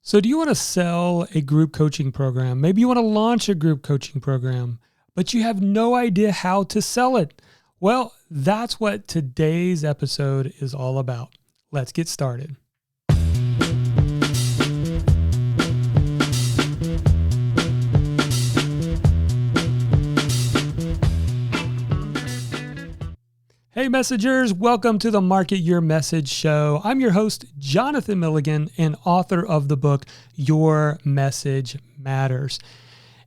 So do you want to sell a group coaching program? Maybe you want to launch a group coaching program, but you have no idea how to sell it. Well, that's what today's episode is all about. Let's get started. Hey messengers, welcome to the Market Your Message Show. I'm your host, Jonathan Milligan, and author of the book, Your Message Matters.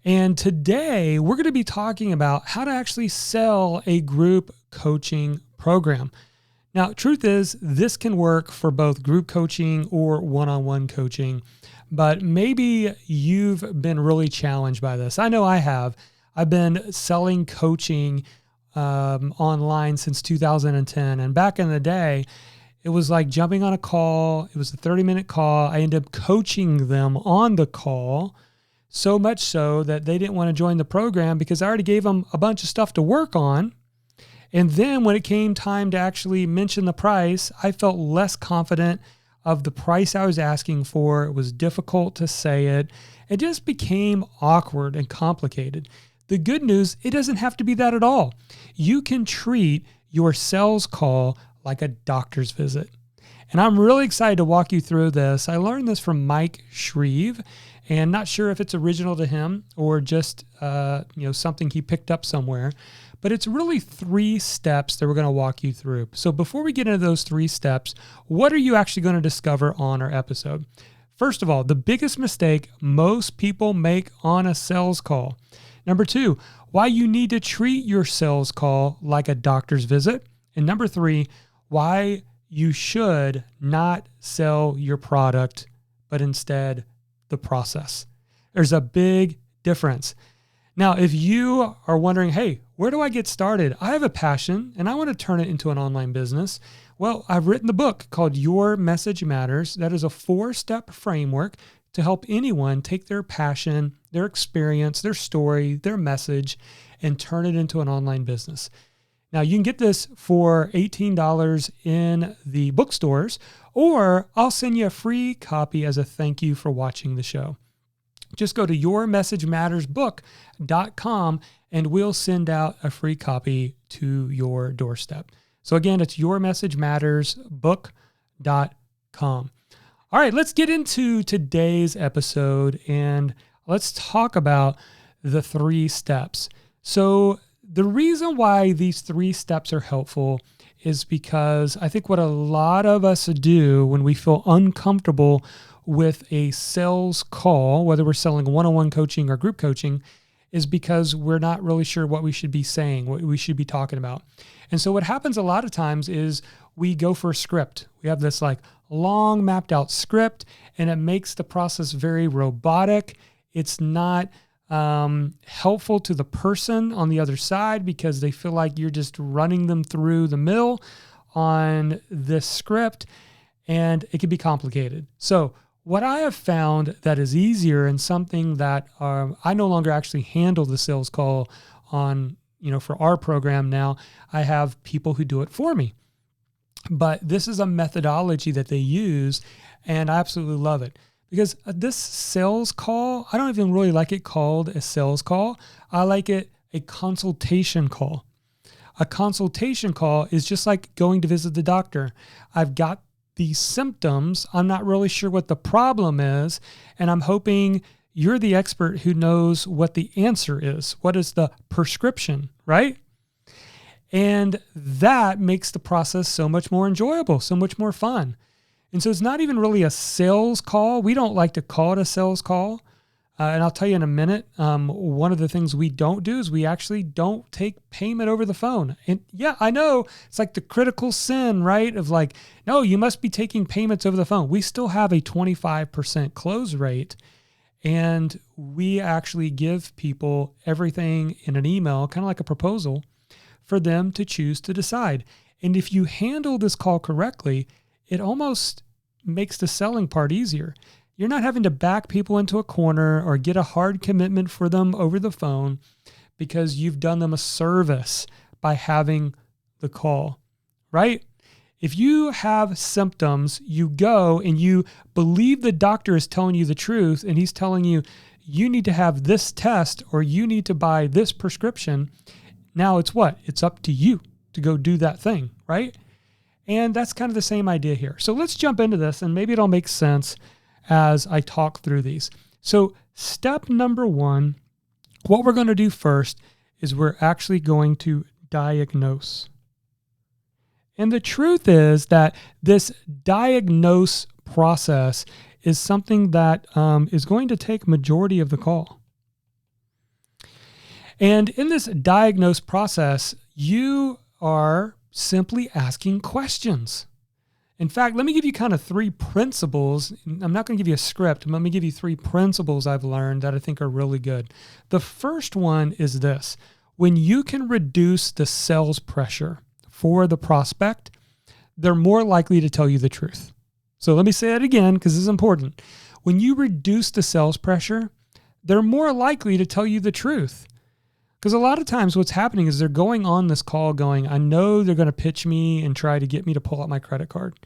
And today we're going to be talking about how to actually sell a group coaching program. Now, truth is, this can work for both group coaching or one-on-one coaching, but maybe you've been really challenged by this. I know I have. I've been selling coaching online since 2010. And back in the day, it was like jumping on a call. It was a 30-minute call. I ended up coaching them on the call, so much so that they didn't want to join the program because I already gave them a bunch of stuff to work on. And then when it came time to actually mention the price, I felt less confident of the price I was asking for. It was difficult to say it. It just became awkward and complicated. The good news, it doesn't have to be that at all. You can treat your sales call like a doctor's visit. And I'm really excited to walk you through this. I learned this from Mike Shreve, and not sure if it's original to him or just something he picked up somewhere. But it's really 3 steps that we're going to walk you through. So before we get into those 3 steps, what are you actually going to discover on our episode? First of all, the biggest mistake most people make on a sales call. Number 2, why you need to treat your sales call like a doctor's visit. And number 3, why you should not sell your product, but instead the process. There's a big difference. Now, if you are wondering, hey, where do I get started? I have a passion and I want to turn it into an online business. Well, I've written the book called Your Message Matters. That is a 4-step framework to help anyone take their passion, their experience, their story, their message, and turn it into an online business. Now, you can get this for $18 in the bookstores, or I'll send you a free copy as a thank you for watching the show. Just go to yourmessagemattersbook.com and we'll send out a free copy to your doorstep. So again, it's yourmessagemattersbook.com. All right, let's get into today's episode and let's talk about the 3 steps. So the reason why these 3 steps are helpful is because I think what a lot of us do when we feel uncomfortable with a sales call, whether we're selling one-on-one coaching or group coaching, is because we're not really sure what we should be saying, what we should be talking about. And so what happens a lot of times is we go for a script. We have this like long mapped out script and it makes the process very robotic. It's not helpful to the person on the other side because they feel like you're just running them through the mill on this script and it can be complicated. So what I have found that is easier and something that I no longer actually handle the sales call on, for our program now, I have people who do it for me. But this is a methodology that they use, and I absolutely love it. Because this sales call, I don't even really like it called a sales call. I like it a consultation call. A consultation call is just like going to visit the doctor. I've got these symptoms. I'm not really sure what the problem is, and I'm hoping you're the expert who knows what the answer is. What is the prescription, right? And that makes the process so much more enjoyable, so much more fun. And so it's not even really a sales call. We don't like to call it a sales call. And I'll tell you in a minute, one of the things we don't do is we actually don't take payment over the phone. And yeah, I know it's like the critical sin, right? Of like, no, you must be taking payments over the phone. We still have a 25% close rate. And we actually give people everything in an email, kind of like a proposal, for them to choose to decide. And if you handle this call correctly, it almost makes the selling part easier. You're not having to back people into a corner or get a hard commitment for them over the phone because you've done them a service by having the call, right? If you have symptoms, you go and you believe the doctor is telling you the truth and he's telling you, you need to have this test or you need to buy this prescription. Now it's what? It's up to you to go do that thing, right? And that's kind of the same idea here. So let's jump into this and maybe it'll make sense as I talk through these. So step number one, what we're going to do first is we're actually going to diagnose. And the truth is that this diagnose process is something that is going to take majority of the call. And in this diagnose process, you are simply asking questions. In fact, let me give you kind of 3 principles. I'm not going to give you a script, but let me give you 3 principles I've learned that I think are really good. The first one is this. When you can reduce the sales pressure for the prospect, they're more likely to tell you the truth. So let me say it again because this is important. When you reduce the sales pressure, they're more likely to tell you the truth. Because a lot of times what's happening is they're going on this call going, I know they're going to pitch me and try to get me to pull out my credit card.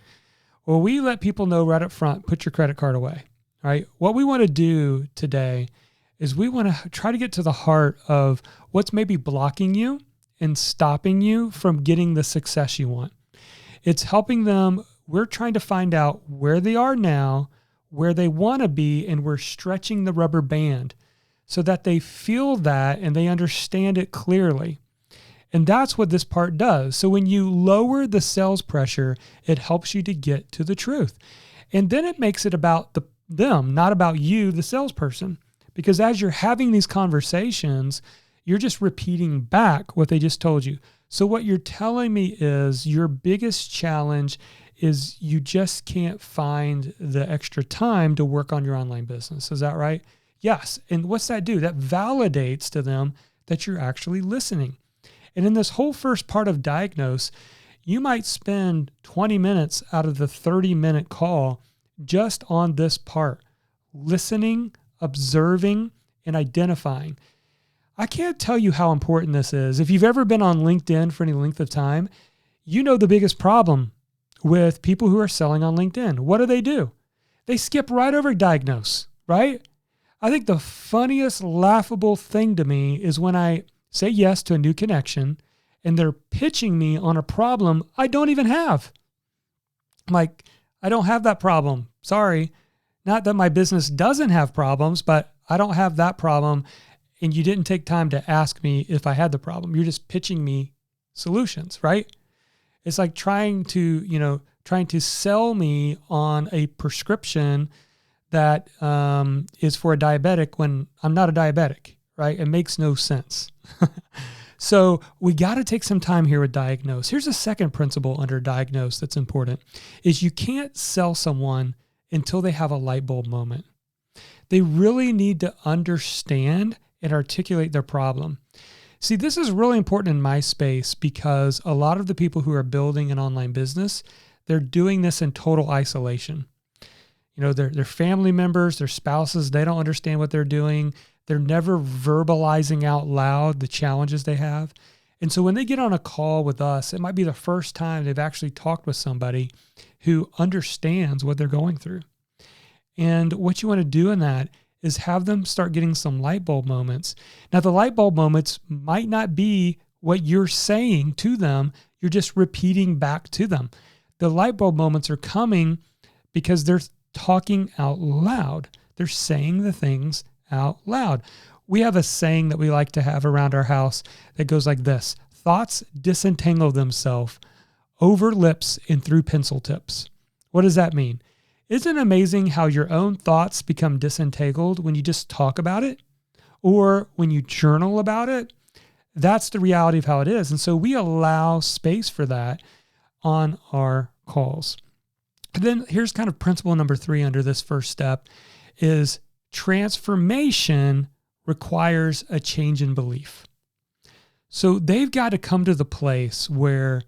Well, we let people know right up front, put your credit card away. All right. What we want to do today is we want to try to get to the heart of what's maybe blocking you and stopping you from getting the success you want. It's helping them. We're trying to find out where they are now, where they want to be, and we're stretching the rubber band so that they feel that and they understand it clearly. And that's what this part does. So when you lower the sales pressure, it helps you to get to the truth. And then it makes it about them, not about you, the salesperson. Because as you're having these conversations, you're just repeating back what they just told you. So what you're telling me is your biggest challenge is you just can't find the extra time to work on your online business. Is that right? Yes. And what's that do? That validates to them that you're actually listening. And in this whole first part of diagnose, you might spend 20 minutes out of the 30-minute call just on this part, listening, observing, and identifying. I can't tell you how important this is. If you've ever been on LinkedIn for any length of time, you know the biggest problem with people who are selling on LinkedIn. What do? They skip right over diagnose, right? I think the funniest, laughable thing to me is when I say yes to a new connection and they're pitching me on a problem I don't even have. I'm like, I don't have that problem. Sorry. Not that my business doesn't have problems, but I don't have that problem. And you didn't take time to ask me if I had the problem. You're just pitching me solutions, right? It's like trying to sell me on a prescription that is for a diabetic when I'm not a diabetic, right? It makes no sense. So we got to take some time here with diagnose. Here's a second principle under diagnose that's important, is you can't sell someone until they have a light bulb moment. They really need to understand and articulate their problem. See, this is really important in my space because a lot of the people who are building an online business, they're doing this in total isolation. You know, their family members, their spouses, they don't understand what they're doing. They're never verbalizing out loud the challenges they have. And so when they get on a call with us, it might be the first time they've actually talked with somebody who understands what they're going through. And what you want to do in that is have them start getting some light bulb moments. Now, the light bulb moments might not be what you're saying to them. You're just repeating back to them. The light bulb moments are coming because they're talking out loud. They're saying the things out loud. We have a saying that we like to have around our house that goes like this: thoughts disentangle themselves over lips and through pencil tips. What does that mean? Isn't it amazing how your own thoughts become disentangled when you just talk about it or when you journal about it? That's the reality of how it is. And so we allow space for that on our calls. And then here's kind of principle number 3 under this first step is transformation requires a change in belief. So they've got to come to the place where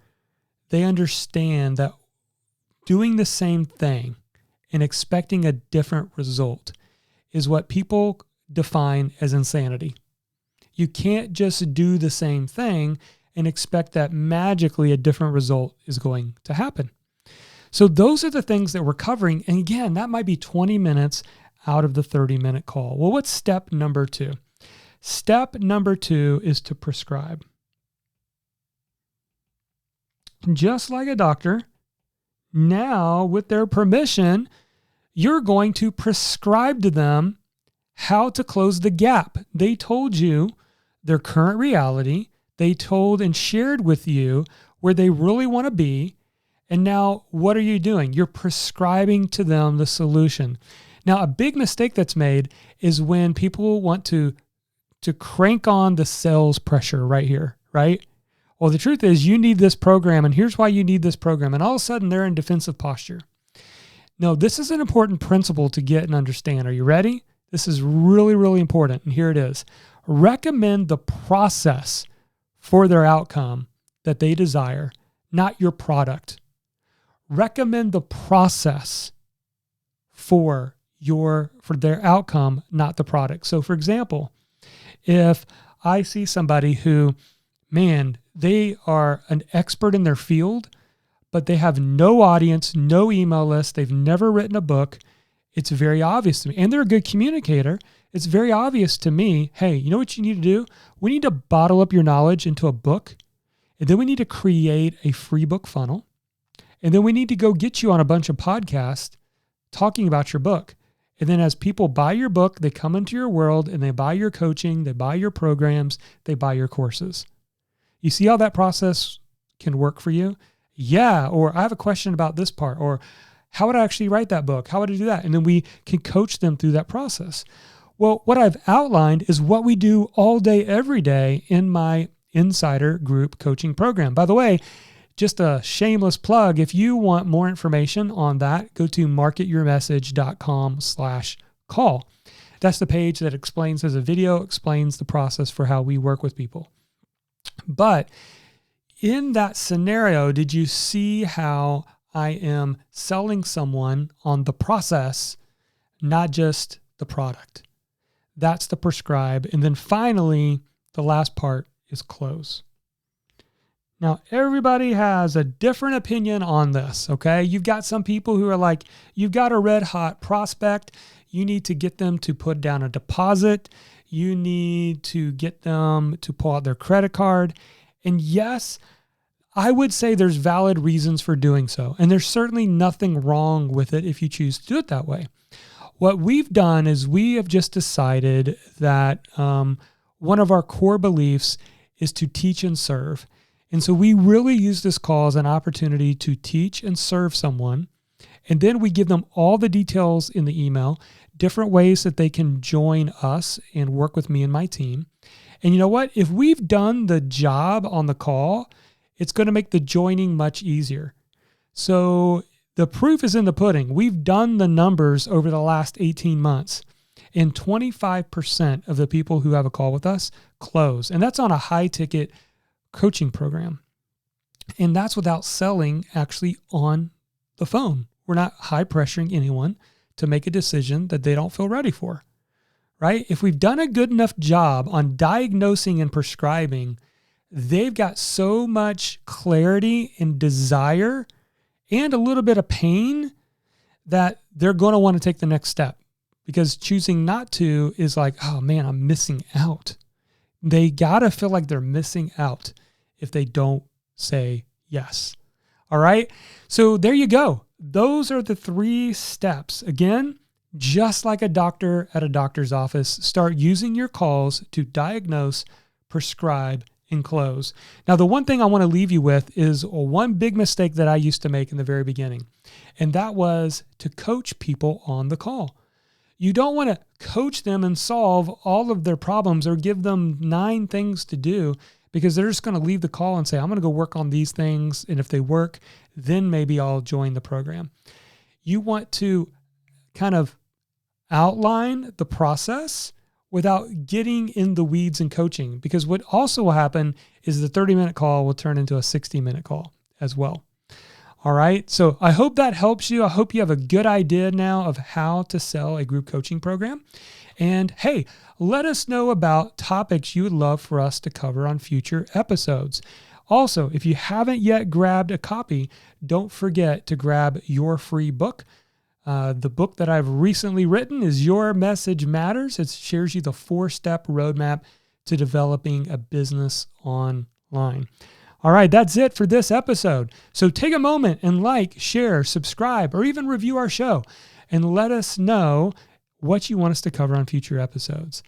they understand that doing the same thing and expecting a different result is what people define as insanity. You can't just do the same thing and expect that magically a different result is going to happen. So those are the things that we're covering. And again, that might be 20 minutes out of the 30-minute call. Well, what's step number 2? Step number 2 is to prescribe. Just like a doctor, now with their permission, you're going to prescribe to them how to close the gap. They told you their current reality. They told and shared with you where they really want to be. And now what are you doing? You're prescribing to them the solution. Now, a big mistake that's made is when people want to crank on the sales pressure right here, right? Well, the truth is you need this program, and here's why you need this program. And all of a sudden they're in defensive posture. No, this is an important principle to get and understand. Are you ready? This is really, really important. And here it is. Recommend the process for their outcome that they desire, not your product. Recommend the process for their outcome, not the product. So for example, if I see somebody who, man, they are an expert in their field, but they have no audience, no email list, they've never written a book, it's very obvious to me. And they're a good communicator. It's very obvious to me, hey, you know what you need to do? We need to bottle up your knowledge into a book, and then we need to create a free book funnel. And then we need to go get you on a bunch of podcasts talking about your book. And then as people buy your book, they come into your world and they buy your coaching, they buy your programs, they buy your courses. You see how that process can work for you? Yeah. Or I have a question about this part, or how would I actually write that book? How would I do that? And then we can coach them through that process. Well, what I've outlined is what we do all day, every day in my Insider Group Coaching Program. By the way, just a shameless plug. If you want more information on that, go to marketyourmessage.com/call. That's the page that explains, as a video, explains the process for how we work with people. But in that scenario, did you see how I am selling someone on the process, not just the product? That's the prescribe. And then finally, the last part is close. Now, everybody has a different opinion on this, okay? You've got some people who are like, you've got a red hot prospect. You need to get them to put down a deposit. You need to get them to pull out their credit card. And yes, I would say there's valid reasons for doing so. And there's certainly nothing wrong with it if you choose to do it that way. What we've done is we have just decided that one of our core beliefs is to teach and serve. And so we really use this call as an opportunity to teach and serve someone. And then we give them all the details in the email, different ways that they can join us and work with me and my team. And you know what? If we've done the job on the call, it's going to make the joining much easier. So the proof is in the pudding. We've done the numbers over the last 18 months. And 25% of the people who have a call with us close. And that's on a high ticket coaching program. And that's without selling actually on the phone. We're not high pressuring anyone to make a decision that they don't feel ready for, right? If we've done a good enough job on diagnosing and prescribing, they've got so much clarity and desire and a little bit of pain that they're going to want to take the next step, because choosing not to is like, oh man, I'm missing out. They got to feel like they're missing out if they don't say yes. All right. So there you go. Those are the 3 steps. Again, just like a doctor at a doctor's office, start using your calls to diagnose, prescribe, and close. Now, the one thing I want to leave you with is one big mistake that I used to make in the very beginning, and that was to coach people on the call. You don't want to coach them and solve all of their problems or give them 9 things to do, because they're just going to leave the call and say, I'm going to go work on these things. And if they work, then maybe I'll join the program. You want to kind of outline the process without getting in the weeds and coaching, because what also will happen is the 30-minute call will turn into a 60-minute call as well. All right. So I hope that helps you. I hope you have a good idea now of how to sell a group coaching program. And hey, let us know about topics you would love for us to cover on future episodes. Also, if you haven't yet grabbed a copy, don't forget to grab your free book. The book that I've recently written is Your Message Matters. It shares you the 4-step roadmap to developing a business online. All right, that's it for this episode. So take a moment and like, share, subscribe, or even review our show and let us know what you want us to cover on future episodes.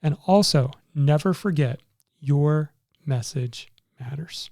And also, never forget, your message matters.